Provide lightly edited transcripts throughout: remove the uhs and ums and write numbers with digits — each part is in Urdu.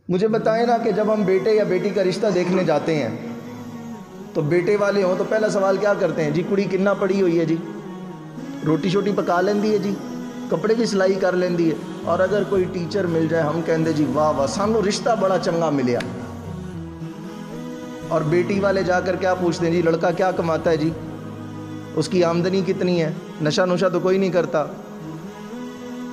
مجھے بتائیں نا کہ جب ہم بیٹے یا بیٹی کا رشتہ دیکھنے جاتے ہیں تو بیٹے والے ہوں تو پہلا سوال کیا کرتے ہیں؟ جی کڑی کنا پڑھی ہوئی ہے جی، روٹی شوٹی پکا لیندی ہے جی، کپڑے بھی سلائی کر لیندی ہے، اور اگر کوئی ٹیچر مل جائے ہم کہندے جی واہ واہ سانو رشتہ بڑا چنگا ملیا۔ اور بیٹی والے جا کر کیا پوچھتے ہیں؟ جی لڑکا کیا کماتا ہے جی، اس کی آمدنی کتنی ہے، نشہ نوشہ تو کوئی نہیں کرتا۔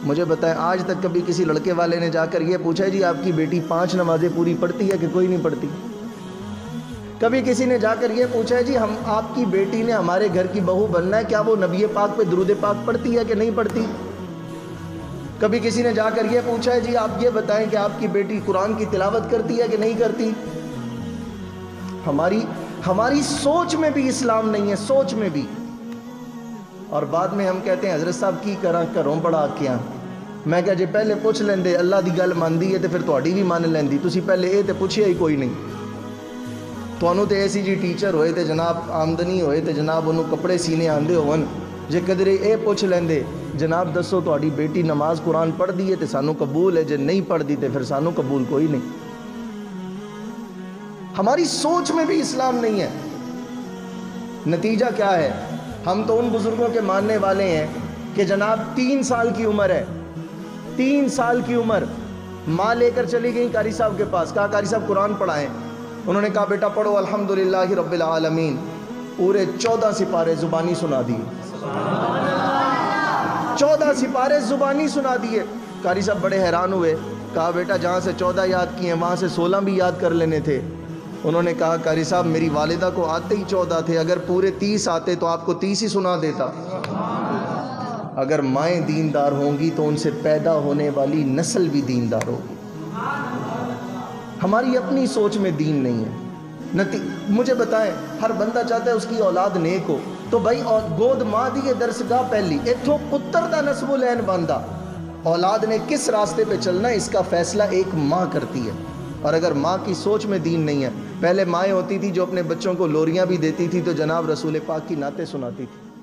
مجھے بتائیں آج تک کبھی کسی لڑکے والے نے جا کر یہ پوچھا ہے جی آپ کی بیٹی 5 نمازیں پوری پڑھتی ہے کہ کوئی نہیں پڑھتی؟ کبھی کسی نے جا کر یہ پوچھا ہے جی ہم آپ کی بیٹی نے ہمارے گھر کی بہو بننا ہے، کیا وہ نبی پاک پہ درود پاک پڑھتی ہے کہ نہیں پڑھتی؟ کبھی کسی نے جا کر یہ پوچھا ہے جی آپ یہ بتائیں کہ آپ کی بیٹی قرآن کی تلاوت کرتی ہے کہ نہیں کرتی؟ ہماری سوچ میں بھی اسلام نہیں ہے، سوچ میں بھی۔ اور بعد میں ہم کہتے ہیں حضرت صاحب کی کرا گھروں پڑھا کے آں۔ میں کہا جی پہلے پوچھ لیندے اللہ دی گل مانਦੀ ہے تے پھر تہاڈی بھی مان لیندی، تسی پہلے اے تے پوچھیا ہی کوئی نہیں۔ تانوں تے ایسی جی ٹیچر ہوئے تے جناب آمدنی ہوئے تے جناب انہوں کپڑے سینے آندے ہون، جے قدرے اے پوچھ لیندے جناب دسو تہاڈی بیٹی نماز قرآن پڑھ دی ہے تے سانوں قبول ہے، جے نہیں پڑھ دی تے پھر سانوں قبول کوئی نہیں۔ ہماری سوچ میں بھی اسلام نہیں ہے۔ نتیجہ کیا ہے؟ ہم تو ان بزرگوں کے ماننے والے ہیں کہ جناب 3 سال کی عمر ہے، 3 سال کی عمر ماں لے کر چلی گئی قاری صاحب کے پاس، کہا قاری صاحب قرآن پڑھائیں۔ انہوں نے کہا بیٹا پڑھو الحمدللہ رب العالمین، پورے 14 سپارے زبانی سنا دیے، 14 سپارے زبانی سنا دیے۔ قاری صاحب بڑے حیران ہوئے، کہا بیٹا جہاں سے 14 یاد کیے ہیں وہاں سے 16 بھی یاد کر لینے تھے۔ انہوں نے کہا قاری صاحب میری والدہ کو آتے ہی 14 تھے، اگر پورے 30 آتے تو آپ کو 30 ہی سنا دیتا۔ اگر مائیں دیندار ہوں گی تو ان سے پیدا ہونے والی نسل بھی دیندار ہوگی۔ ہماری اپنی سوچ میں دین نہیں ہے۔ مجھے بتائیں ہر بندہ چاہتا ہے اس کی اولاد نیک ہو، تو بھائی گود ماں دی درسگاہ پہلی اتھوں پتر دا نسب العین باندھا، اولاد نے کس راستے پہ چلنا ہے اس کا فیصلہ ایک ماں کرتی ہے۔ اور اگر ماں کی سوچ میں دین نہیں ہے، پہلے مائیں ہوتی تھی جو اپنے بچوں کو لوریاں بھی دیتی تھی تو جناب رسول پاک کی نعتیں سناتی تھی۔